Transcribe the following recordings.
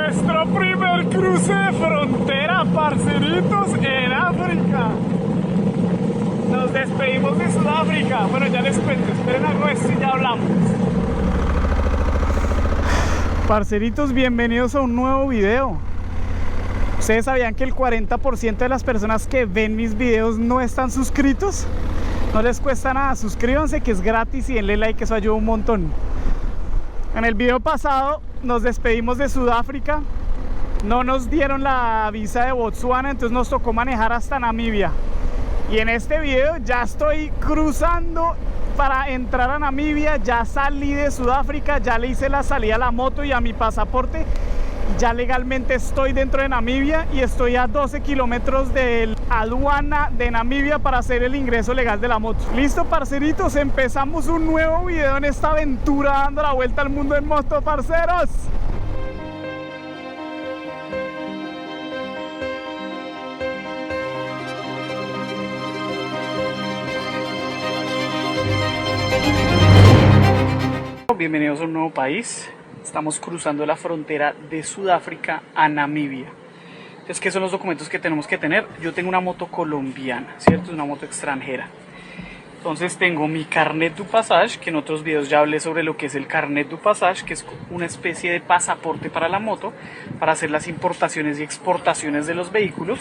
Nuestro primer cruce de frontera, parceritos, en África. Nos despedimos de Sudáfrica. Bueno, ya les cuento, esperen algo de esto y ya hablamos. Parceritos, bienvenidos a un nuevo video. ¿Ustedes sabían que el 40% de las personas que ven mis videos no están suscritos? No les cuesta nada, suscríbanse que es gratis y denle like, eso ayuda un montón. En el video pasado nos despedimos de Sudáfrica. No nos dieron la visa de Botsuana, entonces nos tocó manejar hasta Namibia. Y en este video ya estoy cruzando para entrar a Namibia. Ya salí de Sudáfrica, ya le hice la salida a la moto y a mi pasaporte. Ya legalmente estoy dentro de Namibia y estoy a 12 kilómetros de la aduana de Namibia para hacer el ingreso legal de la moto. Listo, parceritos, empezamos un nuevo video en esta aventura dando la vuelta al mundo en moto, parceros. Bienvenidos a un nuevo país. Estamos cruzando la frontera de Sudáfrica a Namibia. Entonces, ¿qué son los documentos que tenemos que tener? Yo tengo una moto colombiana, ¿cierto? Es una moto extranjera. Entonces tengo mi carnet du passage, que en otros videos ya hablé sobre lo que es el carnet du passage, que es una especie de pasaporte para la moto, para hacer las importaciones y exportaciones de los vehículos.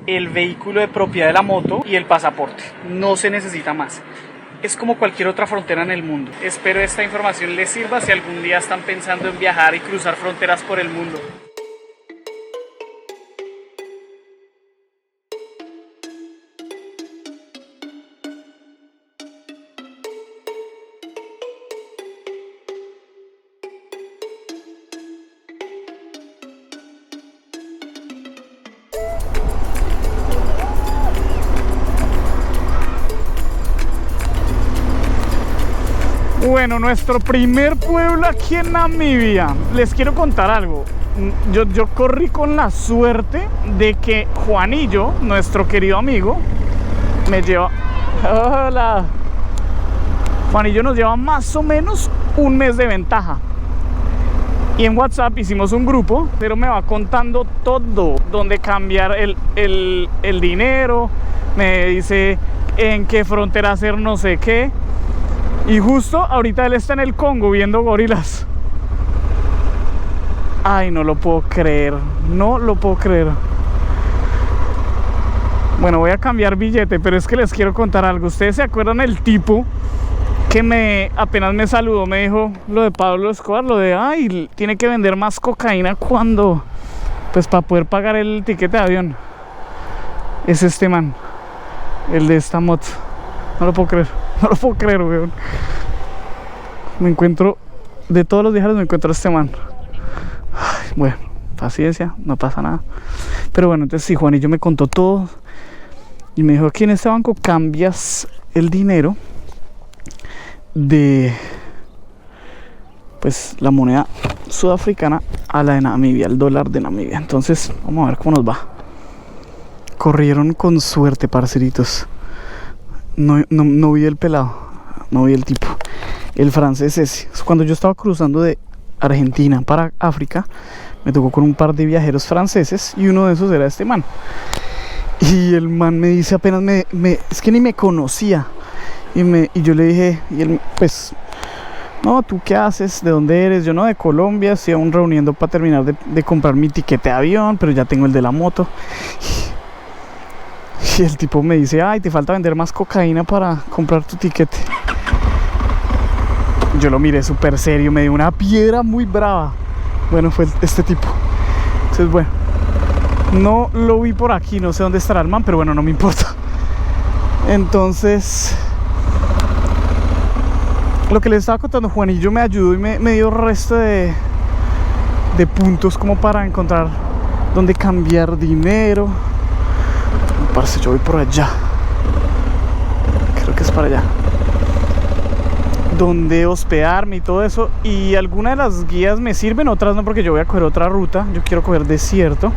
El vehículo de propiedad de la moto y el pasaporte. No se necesita más. Es como cualquier otra frontera en el mundo. Espero esta información les sirva si algún día están pensando en viajar y cruzar fronteras por el mundo. Bueno, nuestro primer pueblo aquí en Namibia. Les quiero contar algo. Yo corrí con la suerte de que Juanillo, nuestro querido amigo, me lleva... Hola. Juanillo nos lleva más o menos un mes de ventaja. Y en WhatsApp hicimos un grupo, pero me va contando todo. Dónde cambiar el dinero. Me dice en qué frontera hacer no sé qué. Y justo ahorita él está en el Congo viendo gorilas. Ay, no lo puedo creer. No lo puedo creer. Bueno, voy a cambiar billete, pero es que les quiero contar algo. ¿Ustedes se acuerdan el tipo que apenas me saludó, me dijo lo de Pablo Escobar? Lo de, ay, tiene que vender más cocaína cuando... Pues para poder pagar el tiquete de avión. Es este man. El de esta moto. No lo puedo creer. No lo puedo creer, weón. Me encuentro, de todos los viajes me encuentro a este man. Ay, bueno, paciencia, no pasa nada. Pero bueno, entonces sí, Juanillo me contó todo. Y me dijo, aquí en este banco cambias el dinero de, pues, la moneda sudafricana a la de Namibia, el dólar de Namibia. Entonces, vamos a ver cómo nos va. Corrieron con suerte, parceritos. No vi el pelado, no vi el tipo, el francés ese. Cuando yo estaba cruzando de Argentina para África, me tocó con un par de viajeros franceses y uno de esos era este man. Y el man me dice, apenas es que ni me conocía. Y yo le dije, y él, pues, no, ¿tú qué haces? ¿De dónde eres? Yo no, de Colombia, estoy aún reuniendo para terminar de comprar mi tiquete de avión, pero ya tengo el de la moto. Y el tipo me dice, ay, te falta vender más cocaína para comprar tu tiquete. Yo lo miré súper serio, me dio una piedra muy brava. Bueno, fue este tipo. Entonces, bueno, no lo vi por aquí, no sé dónde estará el man, pero bueno, no me importa. Entonces, lo que les estaba contando, Juanillo me ayudó y me dio resto de puntos como para encontrar dónde cambiar dinero. Parce, yo voy por allá. Creo que es para allá. Dónde hospedarme y todo eso. Y algunas de las guías me sirven, otras no, porque yo voy a coger otra ruta. Yo quiero coger desierto,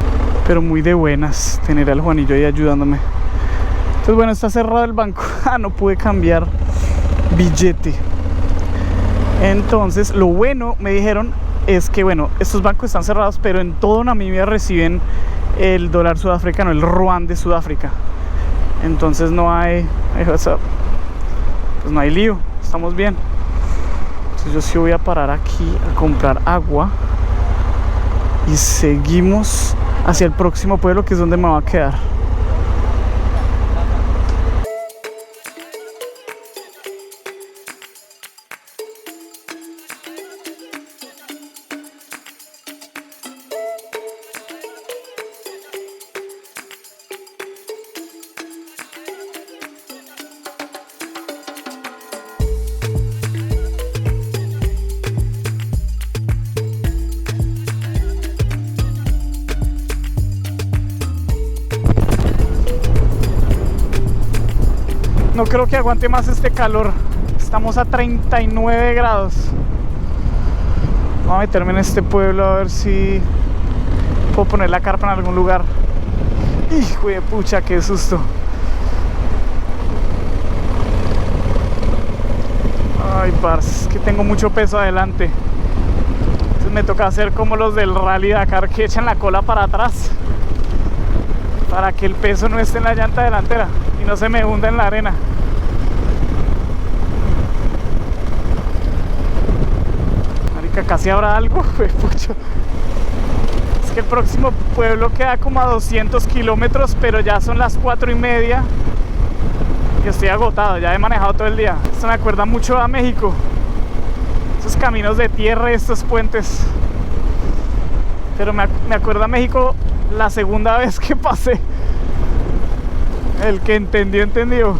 pero muy de buenas tener al Juanillo ahí ayudándome. Entonces, bueno, está cerrado el banco. No pude cambiar billete. Entonces, lo bueno, me dijeron, es que, bueno, estos bancos están cerrados, pero en todo Namibia reciben el dólar sudafricano, el rand de Sudáfrica. Entonces no hay, pues no hay lío, estamos bien. Entonces yo sí voy a parar aquí a comprar agua y seguimos hacia el próximo pueblo, que es donde me va a quedar. No creo que aguante más este calor. Estamos a 39 grados. Voy a meterme en este pueblo a ver si puedo poner la carpa en algún lugar. Hijo de pucha, qué susto. Ay, parce, es que tengo mucho peso adelante. Entonces me toca hacer como los del Rally Dakar, que echan la cola para atrás, para que el peso no esté en la llanta delantera y no se me hunda en la arena. Marica, casi habrá algo. Pucho. Es que el próximo pueblo queda como a 200 kilómetros, pero ya son las 4:30 y estoy agotado, ya he manejado todo el día. Esto me acuerda mucho a México, esos caminos de tierra, estos puentes. Pero me acuerda a México la segunda vez que pasé. El que entendió, entendió.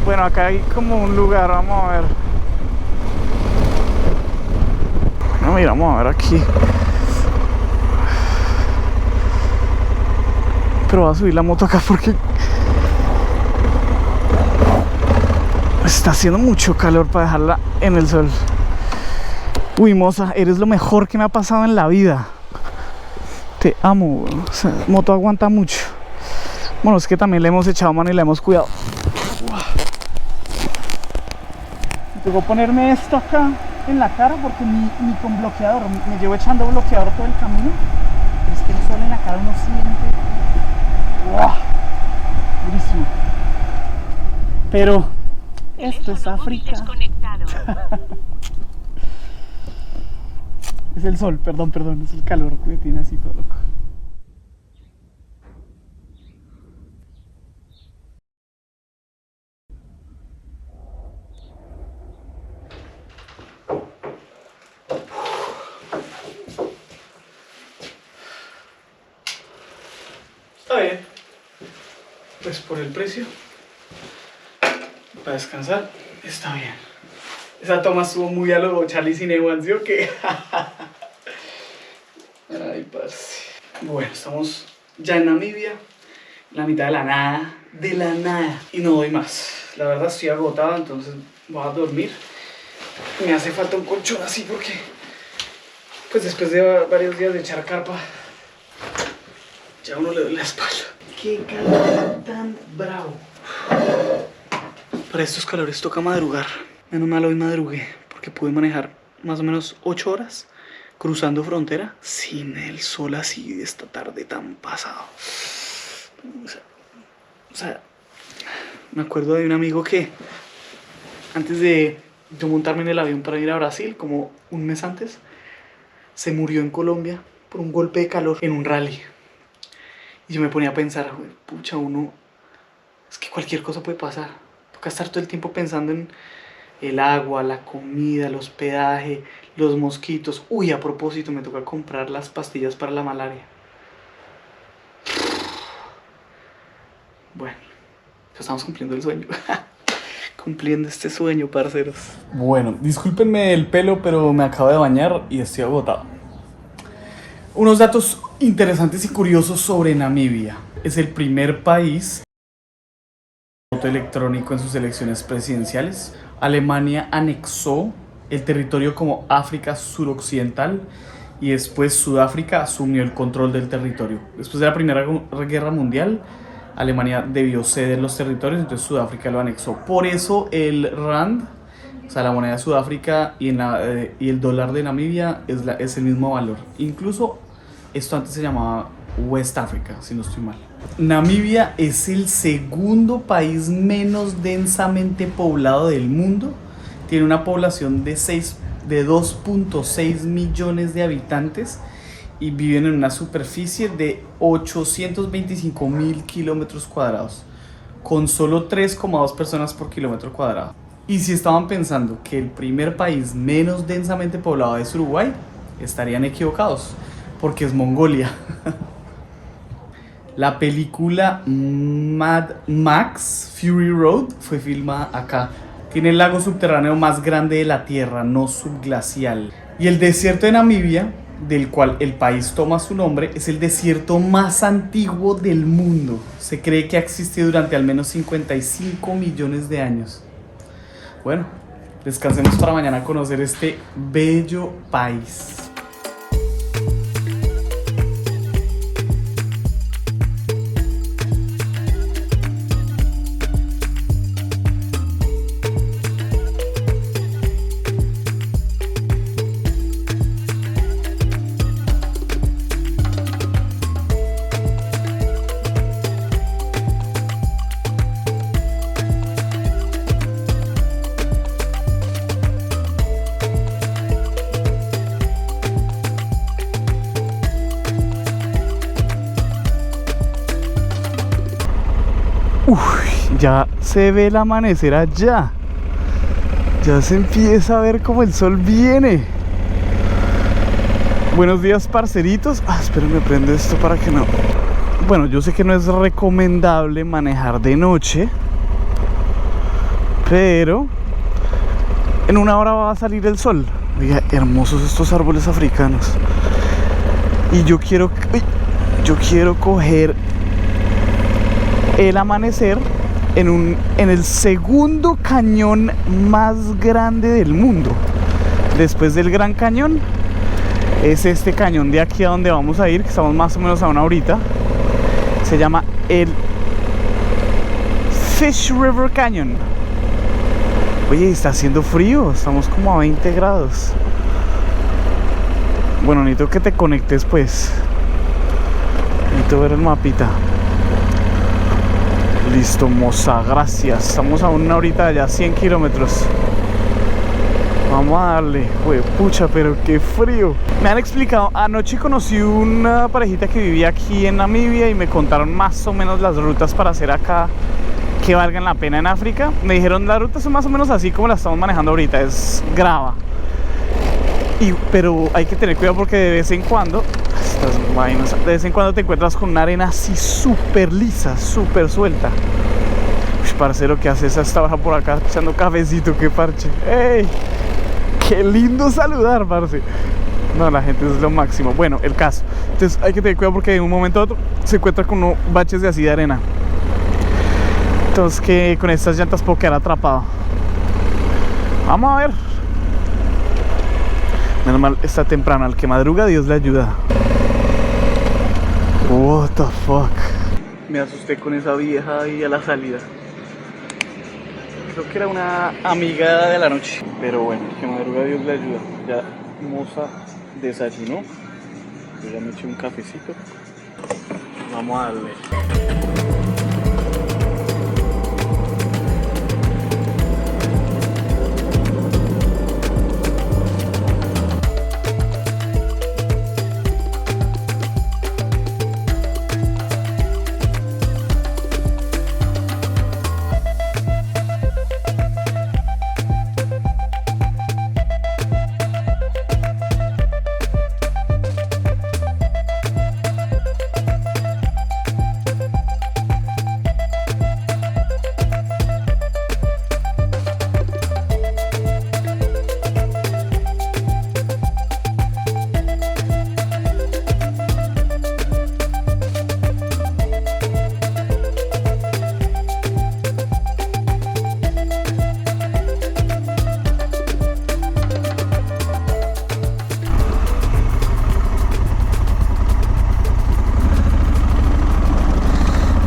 Bueno, acá hay como un lugar, vamos a ver. Bueno, mira, vamos a ver aquí. Pero voy a subir la moto acá porque está haciendo mucho calor para dejarla en el sol. Uy, moza, eres lo mejor que me ha pasado en la vida. Te amo, bro. O sea, moto aguanta mucho. Bueno, es que también le hemos echado mano y le hemos cuidado. Me tocó ponerme esto acá en la cara porque ni con bloqueador. Me llevo echando bloqueador todo el camino. Pero es que el sol en la cara uno siente. ¡Wow! Durísimo. Pero esto es África. Es el sol, perdón, es el calor que me tiene así todo loco. Está bien. Pues por el precio, para descansar, está bien. Esa toma estuvo muy a lo Charlie Cinewan, ¿sí o qué? Ay, parce. Bueno, estamos ya en Namibia, en la mitad de la nada, y no doy más. La verdad estoy agotado, entonces voy a dormir. Me hace falta un colchón así porque, pues después de varios días de echar carpa, ya uno le duele la espalda. Qué calor tan bravo. Para estos calores toca madrugar. Menos mal hoy madrugué, porque pude manejar más o menos 8 horas cruzando frontera sin el sol así de esta tarde tan pasado. O sea, me acuerdo de un amigo que antes de yo montarme en el avión para ir a Brasil, como un mes antes, se murió en Colombia por un golpe de calor en un rally. Y yo me ponía a pensar, pucha, es que cualquier cosa puede pasar. Toca estar todo el tiempo pensando en el agua, la comida, el hospedaje, los mosquitos. Uy, a propósito, me toca comprar las pastillas para la malaria. Bueno, ya estamos cumpliendo el sueño. Cumpliendo este sueño, parceros. Bueno, discúlpenme el pelo, pero me acabo de bañar y estoy agotado. Unos datos interesantes y curiosos sobre Namibia. Es el primer país voto electrónico en sus elecciones presidenciales. Alemania anexó el territorio como África suroccidental y después Sudáfrica asumió el control del territorio. Después de la Primera Guerra Mundial, Alemania debió ceder los territorios, entonces Sudáfrica lo anexó. Por eso el rand O sea, la moneda de Sudáfrica y el dólar de Namibia es el mismo valor. Incluso esto antes se llamaba West Africa, si no estoy mal. Namibia es el segundo país menos densamente poblado del mundo. Tiene una población de 2.6 millones de habitantes y viven en una superficie de 825.000 kilómetros cuadrados, con solo 3,2 personas por kilómetro cuadrado. Y si estaban pensando que el primer país menos densamente poblado es Uruguay, estarían equivocados, porque es Mongolia. La película Mad Max Fury Road fue filmada acá. Tiene el lago subterráneo más grande de la Tierra, no subglacial. Y el desierto de Namibia, del cual el país toma su nombre, es el desierto más antiguo del mundo. Se cree que ha existido durante al menos 55 millones de años. Bueno, descansemos para mañana conocer este bello país. Ya se ve el amanecer allá. Ya se empieza a ver como el sol viene. Buenos días, parceritos. Esperen, me prende esto para que no... Bueno, yo sé que no es recomendable manejar de noche, pero en una hora va a salir el sol. Oiga, hermosos estos árboles africanos. Y yo quiero coger el amanecer en el segundo cañón más grande del mundo. Después del Gran Cañón es este cañón de aquí a donde vamos a ir, que estamos más o menos a una horita. Se llama el Fish River Canyon. Oye, está haciendo frío, estamos como a 20 grados. Bueno, necesito que te conectes, pues. Necesito ver el mapita. Listo, moza, gracias. Estamos a una horita de allá, 100 kilómetros. Vamos a darle. Pucha, pero qué frío. Me han explicado, anoche conocí una parejita que vivía aquí en Namibia y me contaron más o menos las rutas para hacer acá que valgan la pena en África. Me dijeron, las rutas son más o menos así como las estamos manejando ahorita, es grava. Pero hay que tener cuidado porque de vez en cuando, estas vainas, de vez en cuando te encuentras con una arena así súper lisa, súper suelta. Uy, parcero, ¿qué haces a esta hora por acá echando cafecito? ¡Qué parche! ¡Ey! ¡Qué lindo saludar, parce! No, la gente es lo máximo. Bueno, el caso. Entonces hay que tener cuidado porque de un momento a otro se encuentra con unos baches de así de arena. Entonces que con estas llantas puedo quedar atrapado. Vamos a ver. Menos mal está temprano, al que madruga Dios le ayuda. What the fuck. Me asusté con esa vieja ahí a la salida. Creo que era una amiga de la noche. Pero bueno, al que madruga Dios le ayuda. Ya moza desayunó. Yo ya me eché un cafecito. Vamos a darle.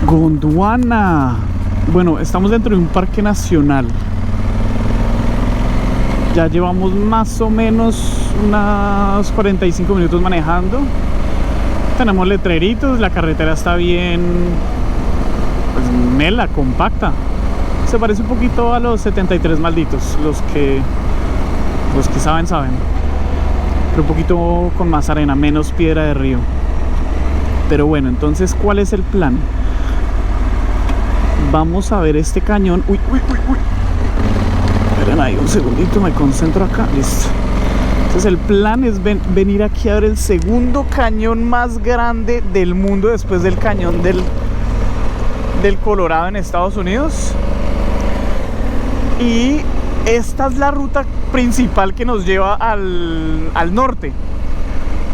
Gondwana. Bueno, estamos dentro de un parque nacional. Ya llevamos más o menos unos 45 minutos manejando. Tenemos letreritos, la carretera está bien, pues mela, compacta. Se parece un poquito a los 73 malditos, los que saben, pero un poquito con más arena, menos piedra de río. Pero bueno, entonces, ¿cuál es el plan? Vamos a ver este cañón. Uy. Esperen ahí un segundito, me concentro acá. Listo. Entonces el plan es venir aquí a ver el segundo cañón más grande del mundo después del cañón del Colorado en Estados Unidos. Y esta es la ruta principal que nos lleva al norte.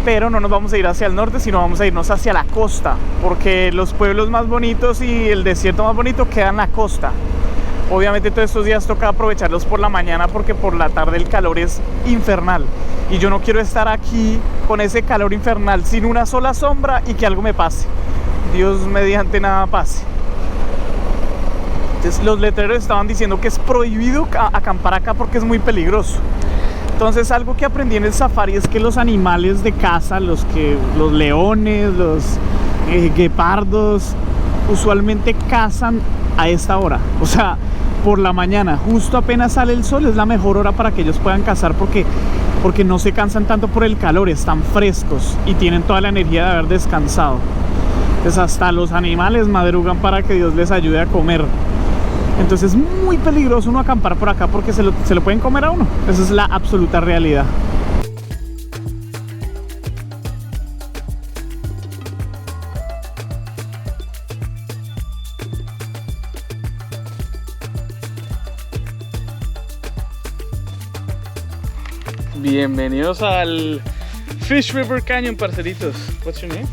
Pero no nos vamos a ir hacia el norte, sino vamos a irnos hacia la costa, porque los pueblos más bonitos y el desierto más bonito quedan en la costa. Obviamente todos estos días toca aprovecharlos por la mañana, porque por la tarde el calor es infernal. Y yo no quiero estar aquí con ese calor infernal sin una sola sombra y que algo me pase. Dios mediante nada pase. Entonces los letreros estaban diciendo que es prohibido acampar acá porque es muy peligroso. Entonces algo que aprendí en el safari es que los animales de caza, los leones, los guepardos, usualmente cazan a esta hora. O sea, por la mañana, justo apenas sale el sol, es la mejor hora para que ellos puedan cazar porque no se cansan tanto por el calor, están frescos y tienen toda la energía de haber descansado. Entonces hasta los animales madrugan para que Dios les ayude a comer. Entonces es muy peligroso uno acampar por acá porque se lo pueden comer a uno. Esa es la absoluta realidad. Bienvenidos al Fish River Canyon, parceritos. What's your name?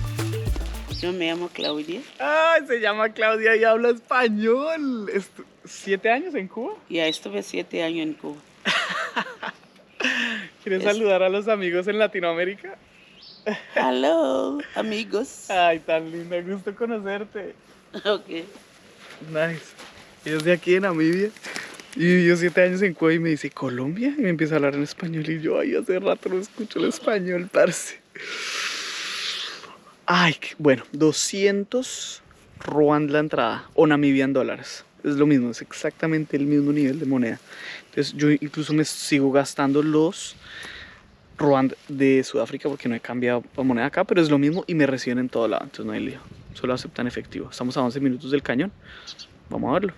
Yo me llamo Claudia. Ay, se llama Claudia y habla español. 7 años en Cuba. Ya estuve 7 años en Cuba. ¿Quieres saludar a los amigos en Latinoamérica? Hello, amigos. Ay, tan linda, gusto conocerte. Ok. Nice. Yo de aquí en Namibia y vivió 7 años en Cuba y me dice ¿Colombia? Y me empieza a hablar en español y yo, ay, hace rato no escucho el español, parce. Ay, bueno, 200 RUAND la entrada, o Namibian dólares. Es lo mismo, es exactamente el mismo nivel de moneda. Entonces yo incluso me sigo gastando los RUAND de Sudáfrica porque no he cambiado la moneda acá, pero es lo mismo y me reciben en todo lado, entonces no hay lío. Solo aceptan efectivo. Estamos a 11 minutos del cañón. Vamos a verlo.